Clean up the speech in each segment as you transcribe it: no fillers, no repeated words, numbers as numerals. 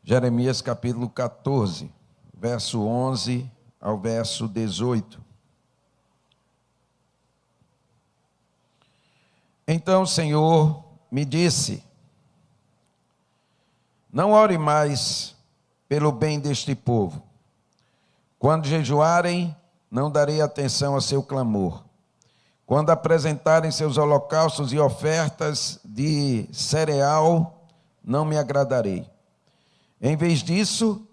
Jeremias capítulo 14, verso 11 ao verso 18. Então o Senhor me disse: não ore mais pelo bem deste povo. Quando jejuarem, não darei atenção a seu clamor. Quando apresentarem seus holocaustos e ofertas de cereal, não me agradarei. Em vez disso,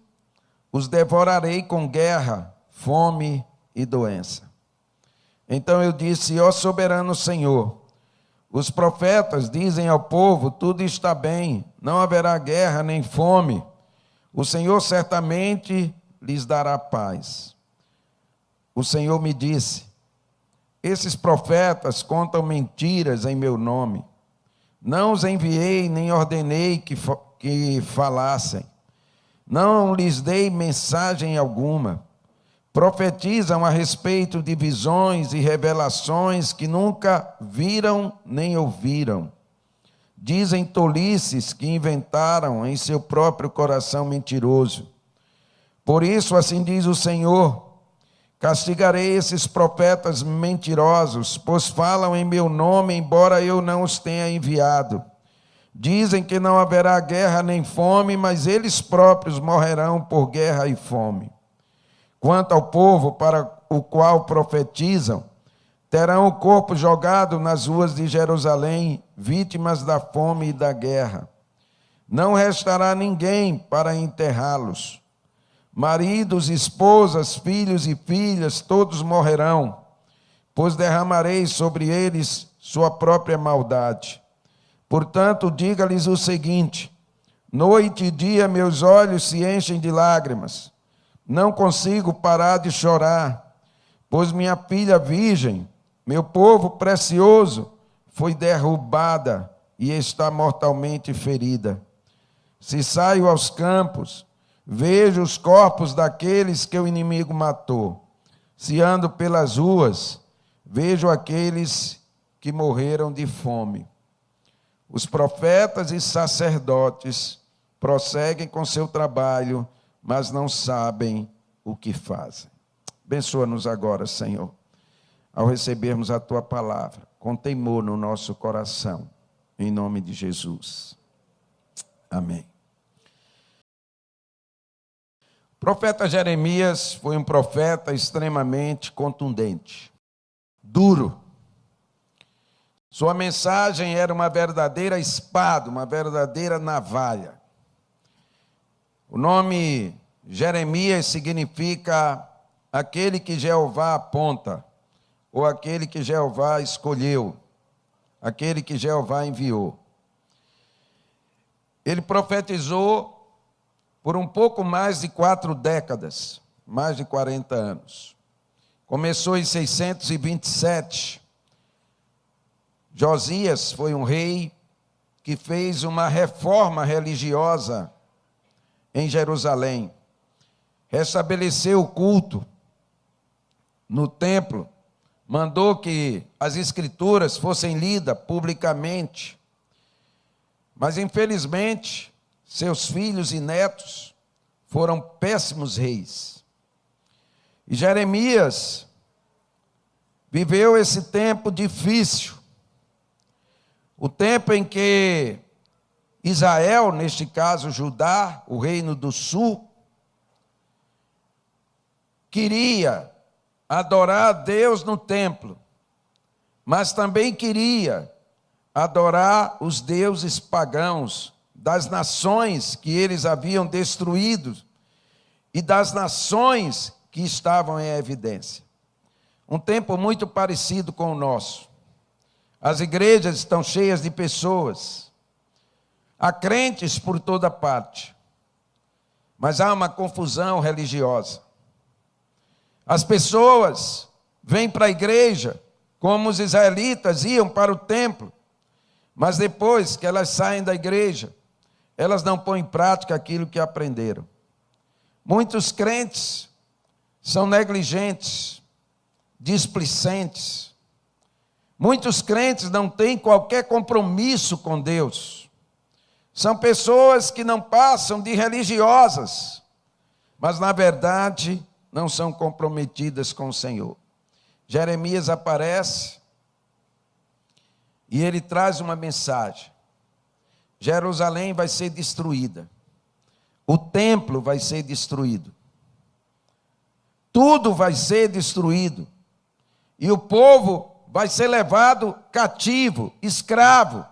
os devorarei com guerra, fome e doença. Então eu disse: ó soberano Senhor, os profetas dizem ao povo: tudo está bem, não haverá guerra nem fome. O Senhor certamente lhes dará paz. O Senhor me disse: esses profetas contam mentiras em meu nome. Não os enviei nem ordenei que falassem. Não lhes dei mensagem alguma. Profetizam a respeito de visões e revelações que nunca viram nem ouviram. Dizem tolices que inventaram em seu próprio coração mentiroso. Por isso, assim diz o Senhor: castigarei esses profetas mentirosos, pois falam em meu nome, embora eu não os tenha enviado. Dizem que não haverá guerra nem fome, mas eles próprios morrerão por guerra e fome. Quanto ao povo para o qual profetizam, terão o corpo jogado nas ruas de Jerusalém, vítimas da fome e da guerra. Não restará ninguém para enterrá-los. Maridos, esposas, filhos e filhas, todos morrerão, pois derramarei sobre eles sua própria maldade. Portanto, diga-lhes o seguinte: noite e dia meus olhos se enchem de lágrimas. Não consigo parar de chorar, pois minha filha virgem, meu povo precioso, foi derrubada e está mortalmente ferida. Se saio aos campos, vejo os corpos daqueles que o inimigo matou. Se ando pelas ruas, vejo aqueles que morreram de fome. Os profetas e sacerdotes prosseguem com seu trabalho, mas não sabem o que fazem. Abençoa-nos agora, Senhor, ao recebermos a Tua palavra, com temor no nosso coração, em nome de Jesus. Amém. O profeta Jeremias foi um profeta extremamente contundente, duro. Sua mensagem era uma verdadeira espada, uma verdadeira navalha. O nome Jeremias significa aquele que Jeová aponta, ou aquele que Jeová escolheu, aquele que Jeová enviou. Ele profetizou por um pouco mais de 4 décadas, mais de 40 anos. Começou em 627. Josias foi um rei que fez uma reforma religiosa em Jerusalém. Restabeleceu o culto no templo, mandou que as escrituras fossem lidas publicamente. Mas, infelizmente, seus filhos e netos foram péssimos reis. E Jeremias viveu esse tempo difícil. O tempo em que Israel, neste caso Judá, o reino do sul, queria adorar a Deus no templo, mas também queria adorar os deuses pagãos das nações que eles haviam destruído e das nações que estavam em evidência. Um tempo muito parecido com o nosso. As igrejas estão cheias de pessoas, há crentes por toda parte, mas há uma confusão religiosa. As pessoas vêm para a igreja como os israelitas iam para o templo, mas depois que elas saem da igreja, elas não põem em prática aquilo que aprenderam. Muitos crentes são negligentes, displicentes. Muitos crentes não têm qualquer compromisso com Deus. São pessoas que não passam de religiosas, mas na verdade não são comprometidas com o Senhor. Jeremias aparece e ele traz uma mensagem. Jerusalém vai ser destruída. O templo vai ser destruído. Tudo vai ser destruído. E o povo vai ser levado cativo, escravo.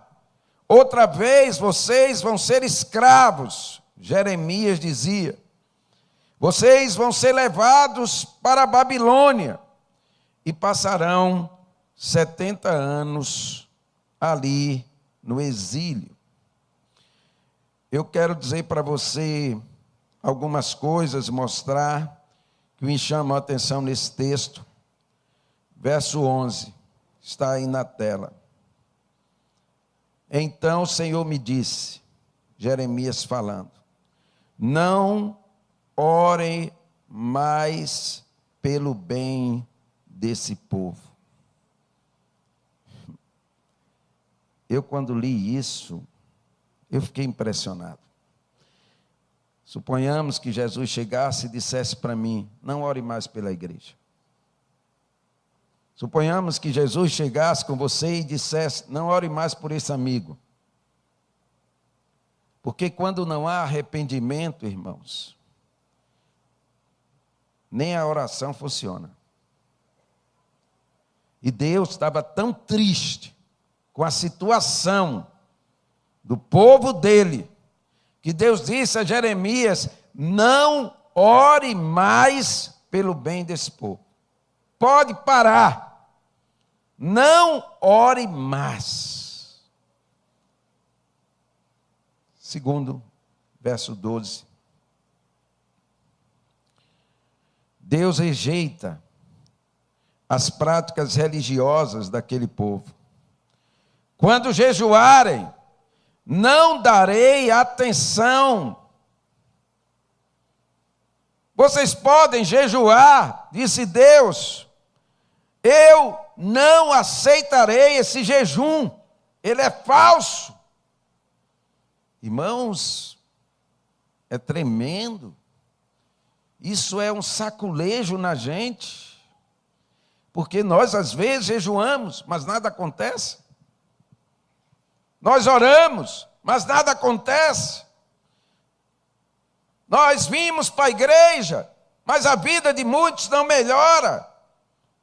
Outra vez vocês vão ser escravos, Jeremias dizia. Vocês vão ser levados para a Babilônia e passarão 70 anos ali no exílio. Eu quero dizer para você algumas coisas, mostrar que me chamam a atenção nesse texto. Verso 11, está aí na tela. Então o Senhor me disse, Jeremias falando, não orem mais pelo bem desse povo. Eu, quando li isso, eu fiquei impressionado. Suponhamos que Jesus chegasse e dissesse para mim, não ore mais pela igreja. Suponhamos que Jesus chegasse com você e dissesse, não ore mais por esse amigo. Porque quando não há arrependimento, irmãos, nem a oração funciona. E Deus estava tão triste com a situação do povo dele, que Deus disse a Jeremias, não ore mais pelo bem desse povo. Pode parar. Não ore mais. Segundo, verso 12. Deus rejeita as práticas religiosas daquele povo. Quando jejuarem, não darei atenção. Vocês podem jejuar, disse Deus. Eu não aceitarei esse jejum. Ele é falso. Irmãos, é tremendo. Isso é um saculejo na gente. Porque nós às vezes jejuamos, mas nada acontece. Nós oramos, mas nada acontece. Nós vimos para a igreja, mas a vida de muitos não melhora.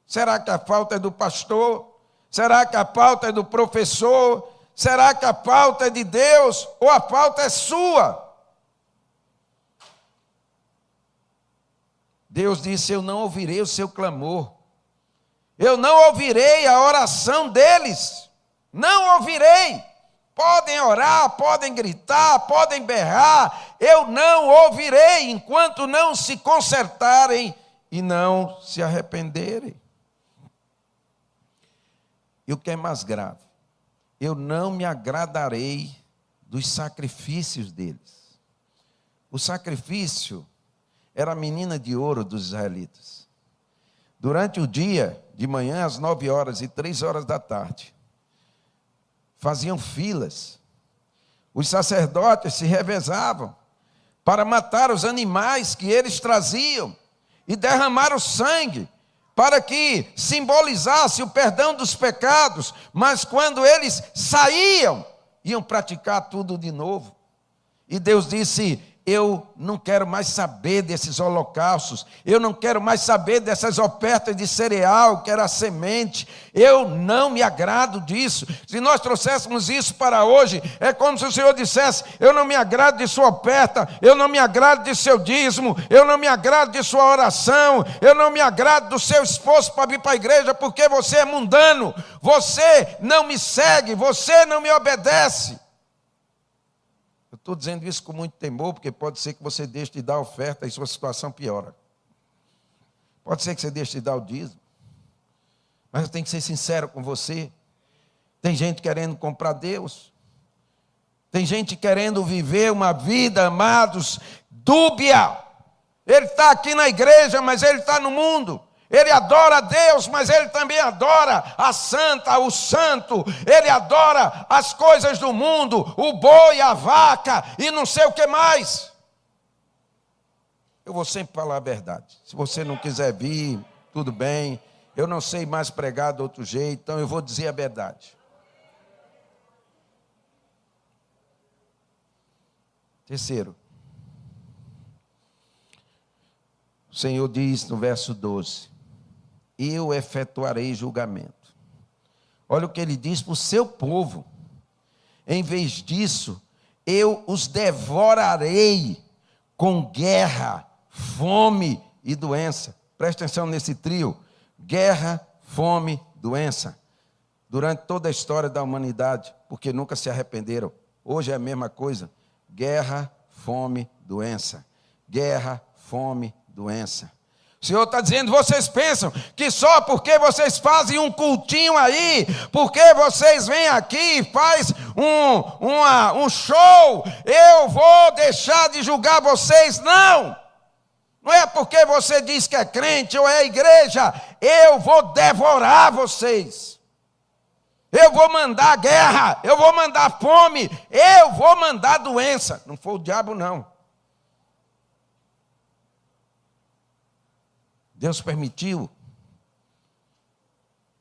Será que a falta é do pastor? Será que a falta é do professor? Será que a falta é de Deus? Ou a falta é sua? Deus disse, eu não ouvirei o seu clamor. Eu não ouvirei a oração deles. Não ouvirei. Podem orar, podem gritar, podem berrar. Eu não ouvirei enquanto não se consertarem e não se arrependerem. E o que é mais grave? Eu não me agradarei dos sacrifícios deles. O sacrifício era a menina de ouro dos israelitas. Durante o dia, de manhã às 9 horas e 3 horas da tarde, faziam filas. Os sacerdotes se revezavam para matar os animais que eles traziam e derramar o sangue para que simbolizasse o perdão dos pecados, mas quando eles saíam, iam praticar tudo de novo. E Deus disse, eu não quero mais saber desses holocaustos, eu não quero mais saber dessas ofertas de cereal, que era a semente, eu não me agrado disso. Se nós trouxéssemos isso para hoje, é como se o Senhor dissesse, eu não me agrado de sua oferta, eu não me agrado de seu dízimo, eu não me agrado de sua oração, eu não me agrado do seu esforço para vir para a igreja, porque você é mundano, você não me segue, você não me obedece. Estou dizendo isso com muito temor, porque pode ser que você deixe de dar oferta e sua situação piora. Pode ser que você deixe de dar o dízimo. Mas eu tenho que ser sincero com você. Tem gente querendo comprar Deus. Tem gente querendo viver uma vida, amados, dúbia. Ele está aqui na igreja, mas ele está no mundo. Ele adora a Deus, mas ele também adora a santa, o santo. Ele adora as coisas do mundo, o boi, a vaca e não sei o que mais. Eu vou sempre falar a verdade. Se você não quiser vir, tudo bem. Eu não sei mais pregar de outro jeito, então eu vou dizer a verdade. Terceiro, o Senhor diz no verso 12: eu efetuarei julgamento. Olha o que ele diz para o seu povo. Em vez disso, eu os devorarei com guerra, fome e doença. Presta atenção nesse trio: guerra, fome, doença. Durante toda a história da humanidade, porque nunca se arrependeram. Hoje é a mesma coisa. Guerra, fome, doença. Guerra, fome, doença. O Senhor está dizendo: vocês pensam que só porque vocês fazem um cultinho aí, porque vocês vêm aqui e fazem um show, eu vou deixar de julgar vocês? Não! Não é porque você diz que é crente ou é igreja, eu vou devorar vocês. Eu vou mandar guerra, eu vou mandar fome, eu vou mandar doença. Não foi o diabo, não. Deus permitiu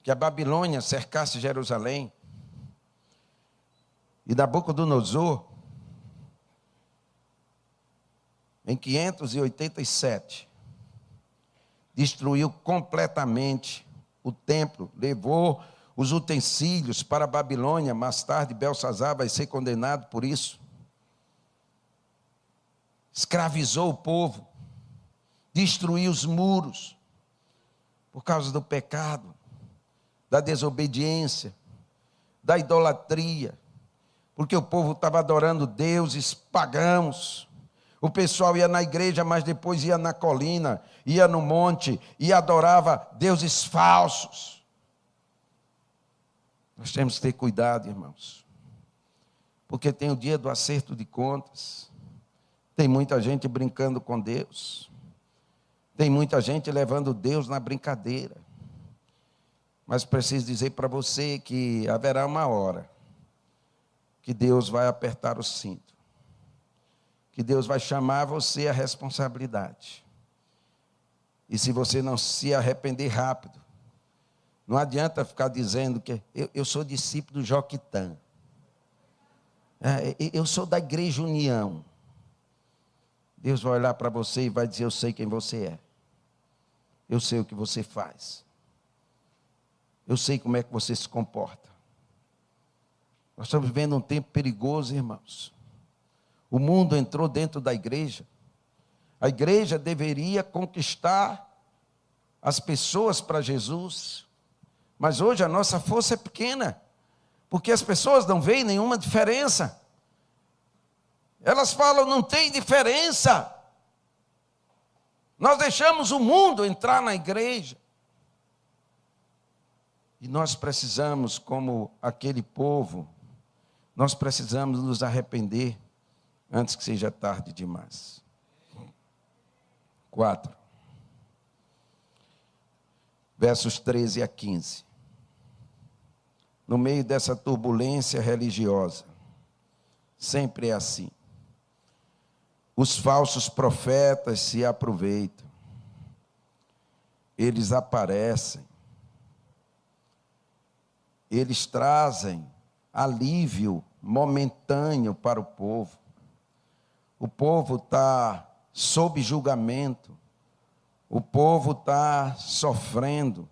que a Babilônia cercasse Jerusalém. E Nabucodonosor, em 587, destruiu completamente o templo, levou os utensílios para a Babilônia. Mais tarde, Belsazar vai ser condenado por isso. Escravizou o povo, destruiu os muros, por causa do pecado, da desobediência, da idolatria, porque o povo estava adorando deuses pagãos. O pessoal ia na igreja, mas depois ia na colina, ia no monte e adorava deuses falsos. Nós temos que ter cuidado, irmãos, porque tem o dia do acerto de contas. Tem muita gente brincando com Deus, tem muita gente levando Deus na brincadeira. Mas preciso dizer para você que haverá uma hora que Deus vai apertar o cinto, que Deus vai chamar você à responsabilidade. E se você não se arrepender rápido, não adianta ficar dizendo que eu sou discípulo do Joquitã, eu sou da Igreja União. Deus vai olhar para você e vai dizer: eu sei quem você é, eu sei o que você faz, eu sei como é que você se comporta. Nós estamos vivendo um tempo perigoso, irmãos. O mundo entrou dentro da igreja. A igreja deveria conquistar as pessoas para Jesus, mas hoje a nossa força é pequena, porque as pessoas não veem nenhuma diferença. Elas falam: não tem diferença. Nós deixamos o mundo entrar na igreja. E nós precisamos, como aquele povo, nós precisamos nos arrepender antes que seja tarde demais. 4. Versos 13 a 15. No meio dessa turbulência religiosa, sempre é assim. Os falsos profetas se aproveitam. Eles aparecem. Eles trazem alívio momentâneo para o povo. O povo está sob julgamento. O povo está sofrendo.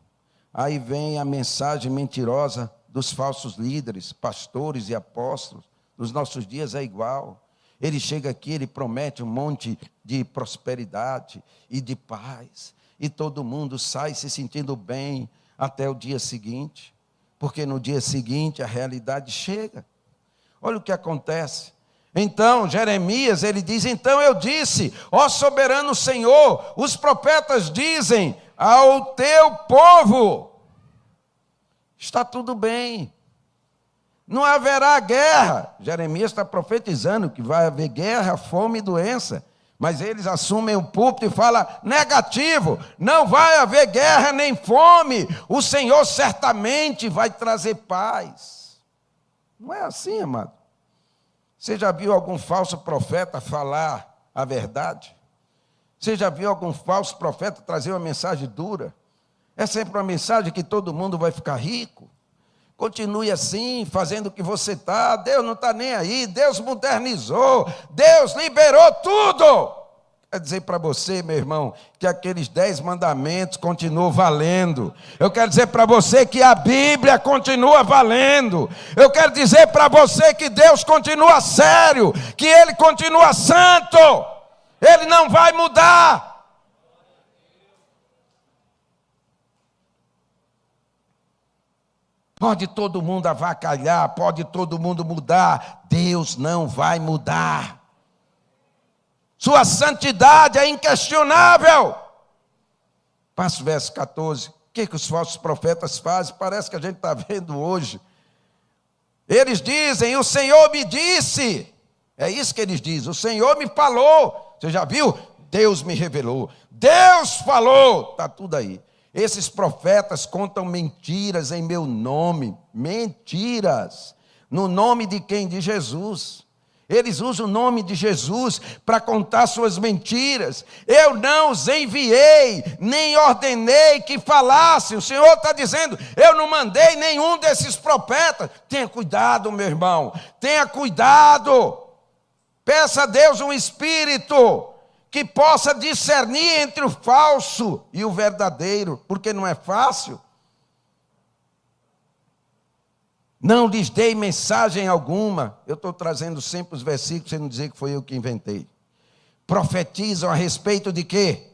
Aí vem a mensagem mentirosa dos falsos líderes, pastores e apóstolos. Nos nossos dias é igual. Ele chega aqui, ele promete um monte de prosperidade e de paz. E todo mundo sai se sentindo bem até o dia seguinte. Porque no dia seguinte a realidade chega. Olha o que acontece. Então, Jeremias, ele diz: então eu disse, ó soberano Senhor, os profetas dizem ao teu povo: está tudo bem, não haverá guerra. Jeremias está profetizando que vai haver guerra, fome e doença, Mas eles assumem o púlpito e falam negativo, não vai haver guerra nem fome, o Senhor certamente vai trazer paz. Não é assim, amado. Você já viu algum falso profeta falar a verdade? Você já viu algum falso profeta trazer uma mensagem dura? É sempre uma mensagem que todo mundo vai ficar rico. Continue assim, fazendo o que você está. Deus não está nem aí. Deus modernizou. Deus liberou tudo. Quer dizer para você, meu irmão, que aqueles 10 mandamentos continuam valendo. Eu quero dizer para você que a Bíblia continua valendo. Eu quero dizer para você que Deus continua sério, que Ele continua santo. Ele não vai mudar. Pode todo mundo avacalhar, pode todo mundo mudar, Deus não vai mudar. Sua santidade é inquestionável. Passa o verso 14. O que os falsos profetas fazem? Parece que a gente está vendo hoje. Eles dizem, o Senhor me disse. É isso que eles dizem, o Senhor me falou. Você já viu? Deus me revelou. Deus falou. Está tudo aí. Esses profetas contam mentiras em meu nome. Mentiras. No nome de quem? De Jesus. Eles usam o nome de Jesus para contar suas mentiras. Eu não os enviei, nem ordenei que falassem. O Senhor está dizendo, eu não mandei nenhum desses profetas. Tenha cuidado, meu irmão. Tenha cuidado. Peça a Deus um espírito que possa discernir entre o falso e o verdadeiro, porque não é fácil. Não lhes dei mensagem alguma. Eu estou trazendo sempre os versículos, sem não dizer que foi eu que inventei. Profetizam a respeito de quê?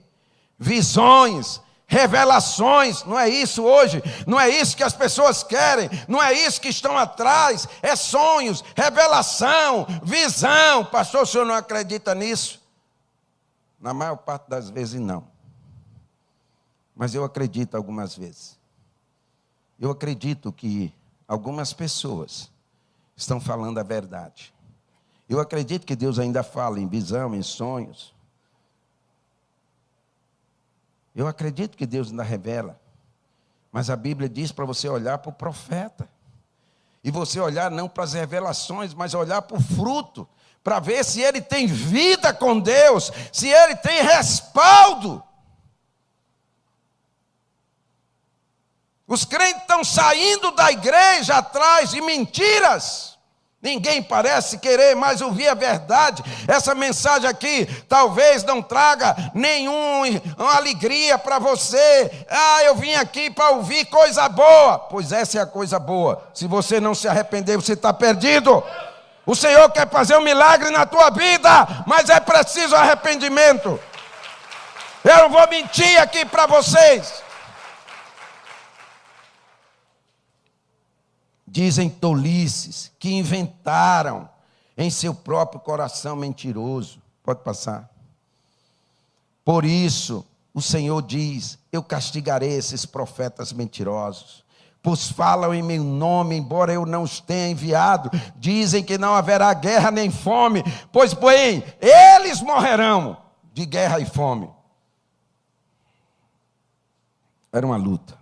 Visões, revelações. Não é isso hoje, não é isso que as pessoas querem, não é isso que estão atrás. É sonhos, revelação, visão. Pastor, o senhor não acredita nisso? Na maior parte das vezes não. Mas eu acredito algumas vezes. Eu acredito que algumas pessoas estão falando a verdade. Eu acredito que Deus ainda fala em visão, em sonhos. Eu acredito que Deus ainda revela. Mas a Bíblia diz para você olhar para o profeta. E você olhar não para as revelações, mas olhar para o fruto. Para ver se ele tem vida com Deus, se ele tem respaldo. Os crentes estão saindo da igreja atrás de mentiras. Ninguém parece querer mais ouvir a verdade. Essa mensagem aqui talvez não traga nenhuma alegria para você. Eu vim aqui para ouvir coisa boa. Pois essa é a coisa boa. Se você não se arrepender, você está perdido. O Senhor quer fazer um milagre na tua vida, mas é preciso arrependimento. Eu não vou mentir aqui para vocês. Dizem tolices que inventaram em seu próprio coração mentiroso. Pode passar. Por isso, o Senhor diz, eu castigarei esses profetas mentirosos. Pois falam em meu nome, embora eu não os tenha enviado. Dizem que não haverá guerra nem fome. Pois bem, eles morrerão de guerra e fome. Era uma luta.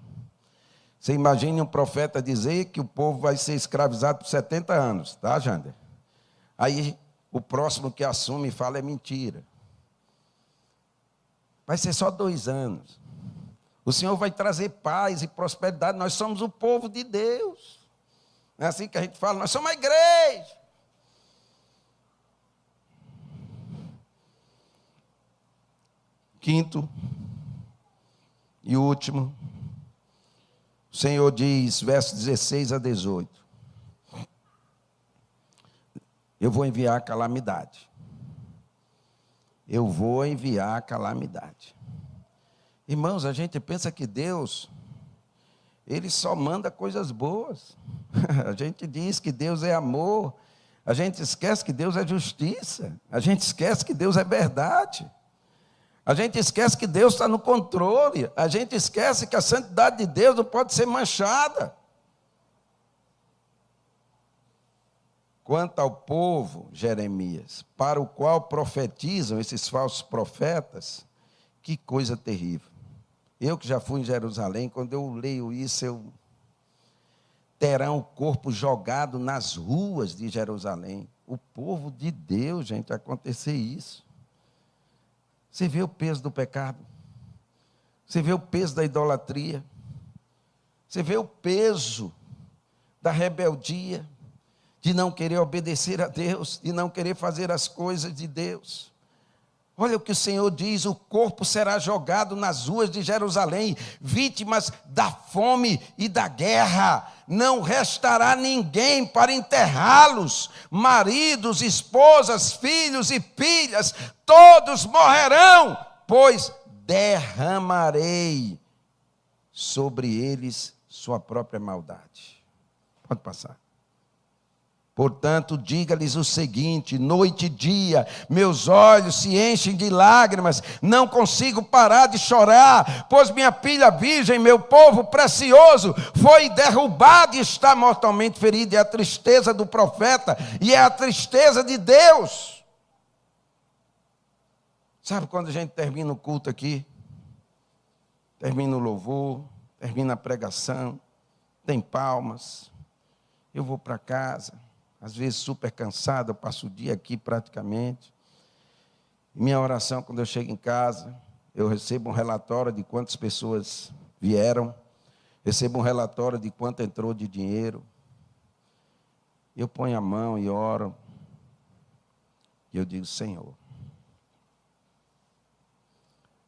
Você imagine um profeta dizer que o povo vai ser escravizado por 70 anos. Tá, Jander? Aí o próximo que assume e fala é mentira. Vai ser só 2 anos. O Senhor vai trazer paz e prosperidade. Nós somos o povo de Deus. Não é assim que a gente fala, nós somos a igreja. Quinto e último. O Senhor diz, versos 16 a 18. Eu vou enviar a calamidade. Eu vou enviar a calamidade. Irmãos, a gente pensa que Deus, Ele só manda coisas boas. A gente diz que Deus é amor. A gente esquece que Deus é justiça. A gente esquece que Deus é verdade. A gente esquece que Deus está no controle. A gente esquece que a santidade de Deus não pode ser manchada. quanto ao povo, Jeremias, para o qual profetizam esses falsos profetas, que coisa terrível. Eu que já fui em Jerusalém, quando eu leio isso, terão o corpo jogado nas ruas de Jerusalém. O povo de Deus, gente, acontecer isso. Você vê o peso do pecado. Você vê o peso da idolatria. Você vê o peso da rebeldia, de não querer obedecer a Deus, de não querer fazer as coisas de Deus. Olha o que o Senhor diz: o corpo será jogado nas ruas de Jerusalém, vítimas da fome e da guerra. Não restará ninguém para enterrá-los. Maridos, esposas, filhos e filhas, todos morrerão, pois derramarei sobre eles sua própria maldade. Pode passar. Portanto, diga-lhes o seguinte: noite e dia, meus olhos se enchem de lágrimas, não consigo parar de chorar, pois minha filha virgem, meu povo precioso, foi derrubado e está mortalmente ferido. É a tristeza do profeta e é a tristeza de Deus. Sabe quando a gente termina o culto aqui? Termina o louvor, termina a pregação, tem palmas, eu vou para casa, às vezes super cansado, eu passo o dia aqui praticamente. Minha oração, quando eu chego em casa, eu recebo um relatório de quantas pessoas vieram, recebo um relatório de quanto entrou de dinheiro. Eu ponho a mão e oro, e eu digo: Senhor,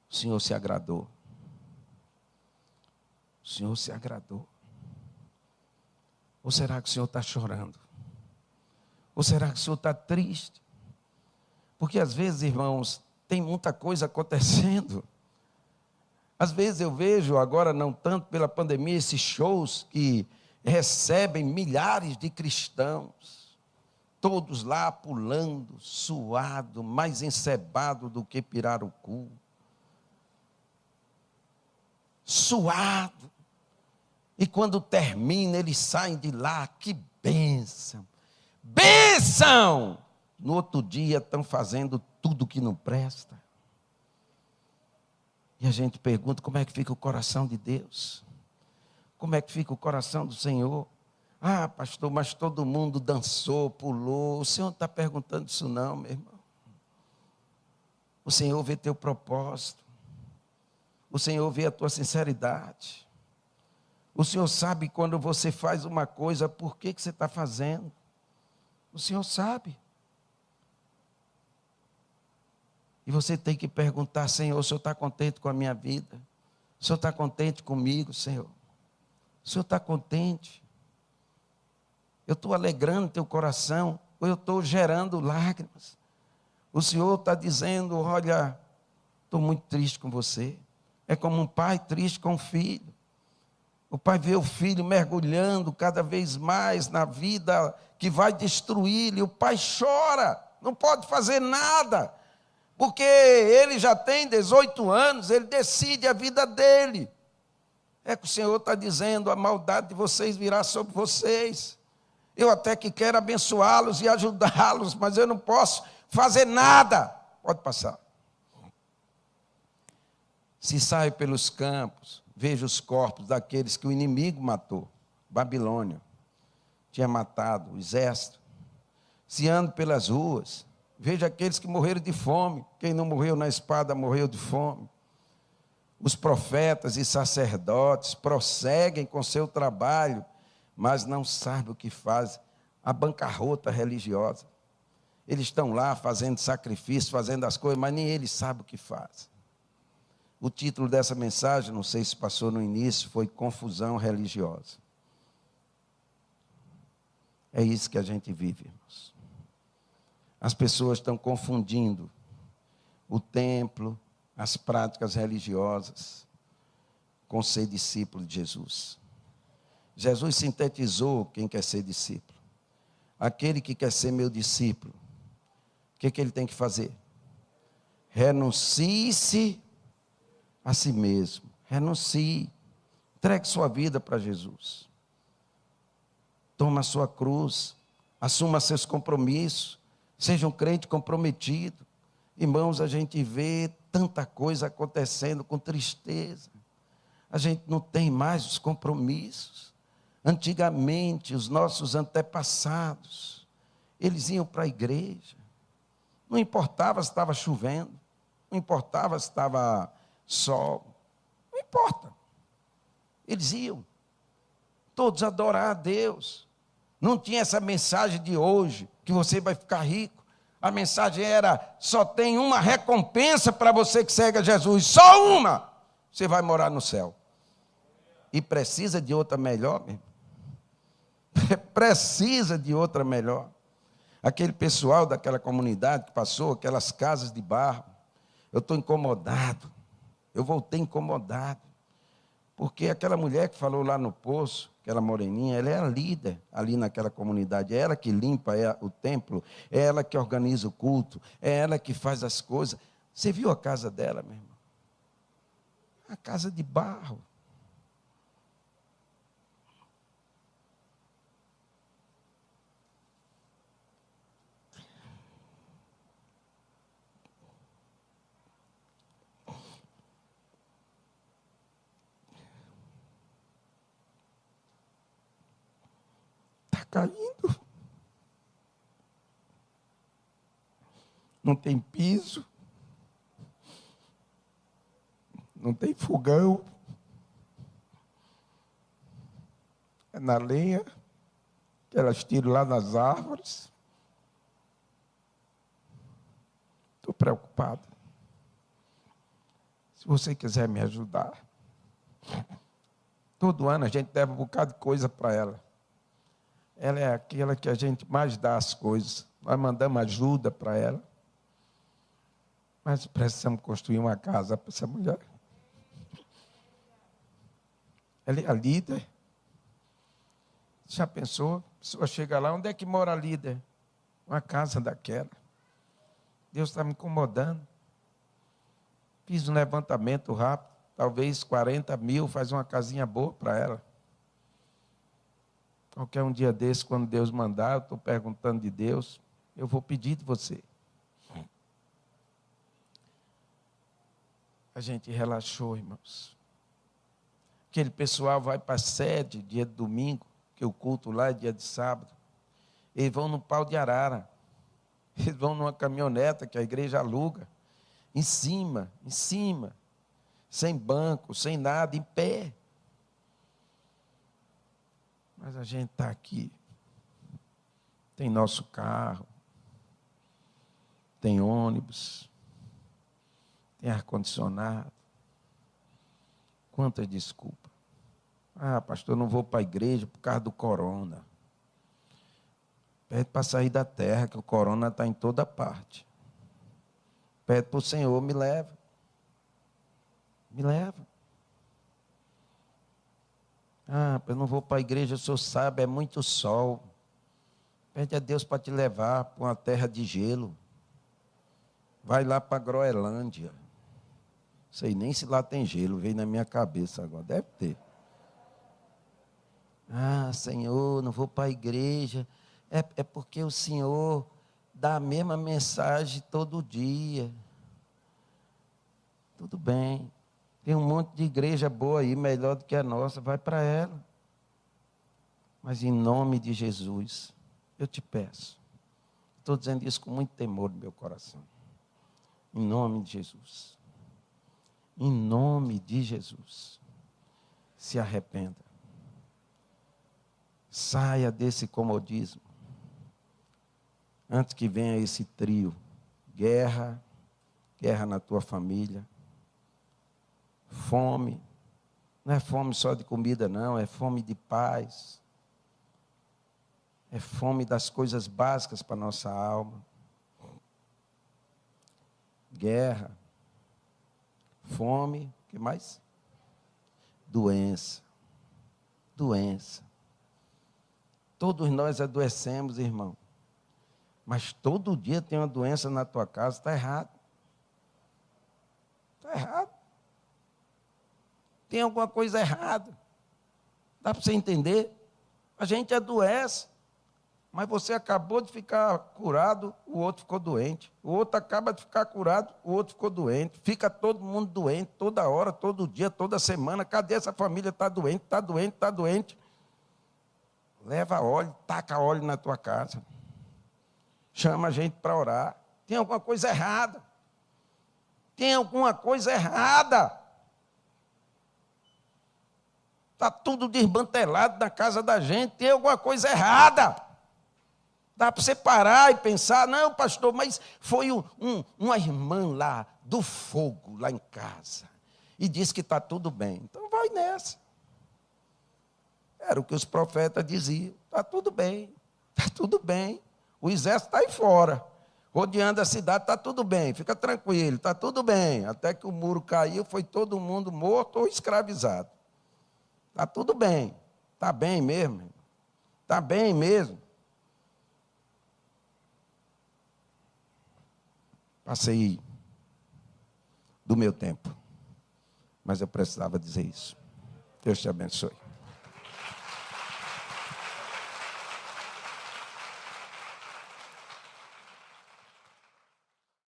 o Senhor se agradou. O Senhor se agradou. Ou será que o Senhor está chorando? Ou será que o Senhor está triste? Porque às vezes, irmãos, tem muita coisa acontecendo. Às vezes eu vejo, agora não tanto pela pandemia, esses shows que recebem milhares de cristãos, todos lá pulando, suado, mais encebado do que pirarucu. Suado. E quando termina, eles saem de lá, que bênção. Bênção! No outro dia estão fazendo tudo que não presta. E a gente pergunta: como é que fica o coração de Deus? Como é que fica o coração do Senhor? Ah, pastor, mas todo mundo dançou, pulou. O Senhor não está perguntando isso não, meu irmão. O Senhor vê teu propósito. O Senhor vê a tua sinceridade. O Senhor sabe quando você faz uma coisa, por que você está fazendo. O Senhor sabe. E você tem que perguntar: Senhor, o Senhor está contente com a minha vida? O Senhor está contente comigo, Senhor? O Senhor está contente? Eu estou alegrando teu coração, ou eu estou gerando lágrimas? O Senhor está dizendo: olha, estou muito triste com você. É como um pai triste com o filho. O pai vê o filho mergulhando cada vez mais na vida que vai destruí-lo. E o pai chora, não pode fazer nada, porque ele já tem 18 anos, ele decide a vida dele. É que o Senhor está dizendo: a maldade de vocês virá sobre vocês. Eu até que quero abençoá-los e ajudá-los, mas eu não posso fazer nada. Pode passar. Se saio pelos campos, vejo os corpos daqueles que o inimigo matou. Babilônia tinha matado o exército. Se ando pelas ruas, vejo aqueles que morreram de fome. Quem não morreu na espada morreu de fome. Os profetas e sacerdotes prosseguem com seu trabalho, mas não sabem o que fazem. A bancarrota religiosa. Eles estão lá fazendo sacrifício, fazendo as coisas, mas nem eles sabem o que fazem. O título dessa mensagem, não sei se passou no início, foi Confusão Religiosa. É isso que a gente vive, irmãos. As pessoas estão confundindo o templo, as práticas religiosas, com ser discípulo de Jesus. Jesus sintetizou quem quer ser discípulo. Aquele que quer ser meu discípulo, o que ele tem que fazer? Renuncie-se a si mesmo. Renuncie. Entregue sua vida para Jesus. Toma a sua cruz. Assuma seus compromissos. Seja um crente comprometido. Irmãos, a gente vê tanta coisa acontecendo com tristeza. A gente não tem mais os compromissos. Antigamente, os nossos antepassados, eles iam para a igreja. Não importava se estava chovendo, não importava se estava sol, não importa. Eles iam, todos adorar a Deus. Não tinha essa mensagem de hoje, que você vai ficar rico. A mensagem era, só tem uma recompensa para você que segue a Jesus, só uma, você vai morar no céu. E precisa de outra melhor, mesmo. Precisa de outra melhor. Aquele pessoal daquela comunidade que passou, aquelas casas de barro, eu estou incomodado, eu voltei incomodado, porque aquela mulher que falou lá no poço, aquela moreninha, ela é a líder ali naquela comunidade, é ela que limpa o templo, é ela que organiza o culto, é ela que faz as coisas. Você viu a casa dela, meu irmão? A casa de barro. Caindo, não tem piso, não tem fogão, é na lenha que elas tiram lá nas árvores. Estou preocupado. Se você quiser me ajudar, todo ano a gente deve um bocado de coisa para ela. Ela é aquela que a gente mais dá as coisas. Nós mandamos ajuda para ela. Mas precisamos construir uma casa para essa mulher. Ela é a líder. Já pensou? A pessoa chega lá, onde é que mora a líder? Uma casa daquela. Deus está me incomodando. Fiz um levantamento rápido. Talvez 40 mil faz uma casinha boa para ela. Qualquer um dia desse, quando Deus mandar, eu estou perguntando de Deus, eu vou pedir de você. A gente relaxou, irmãos. Aquele pessoal vai para a sede, dia de domingo, que o culto lá é dia de sábado. Eles vão no pau de arara. Eles vão numa caminhoneta que a igreja aluga. Em cima, sem banco, sem nada, em pé. Mas a gente está aqui, tem nosso carro, tem ônibus, tem ar-condicionado. Quantas desculpas. Ah, pastor, eu não vou para a igreja por causa do corona. Pede para sair da terra, que o corona está em toda parte. Pede para o Senhor, me leva. Me leva. Ah, eu não vou para a igreja, o senhor sabe, é muito sol. Pede a Deus para te levar para uma terra de gelo. Vai lá para a Groenlândia. Sei nem se lá tem gelo, veio na minha cabeça agora, deve ter. Ah, Senhor, não vou para a igreja. É porque o Senhor dá a mesma mensagem todo dia. Tudo bem. Tem um monte de igreja boa aí, melhor do que a nossa, vai para ela. Mas em nome de Jesus, eu te peço. Estou dizendo isso com muito temor no meu coração. Em nome de Jesus. Em nome de Jesus. Se arrependa. Saia desse comodismo. Antes que venha esse trio. Guerra na tua família. Fome, não é fome só de comida não, é fome de paz, é fome das coisas básicas para a nossa alma. Guerra, fome, o que mais? Doença. Todos nós adoecemos, irmão, mas todo dia tem uma doença na tua casa, está errado. Está errado. Tem alguma coisa errada. Dá para você entender? A gente adoece. Mas você acabou de ficar curado, o outro ficou doente. O outro acaba de ficar curado, o outro ficou doente. Fica todo mundo doente, toda hora, todo dia, toda semana. Cadê essa família? Está doente, está doente, está doente. Leva óleo, taca óleo na tua casa. Chama a gente para orar. Tem alguma coisa errada. Tem alguma coisa errada. Está tudo desmantelado na casa da gente. Tem alguma coisa errada. Dá para você parar e pensar, não, pastor, mas foi uma irmã lá, do fogo, lá em casa, e disse que está tudo bem. Então vai nessa. Era o que os profetas diziam. Está tudo bem, está tudo bem. O exército está aí fora, rodeando a cidade, está tudo bem, fica tranquilo, está tudo bem. Até que o muro caiu, foi todo mundo morto ou escravizado. Está tudo bem, está bem mesmo, está bem mesmo. Passei do meu tempo, mas eu precisava dizer isso. Deus te abençoe.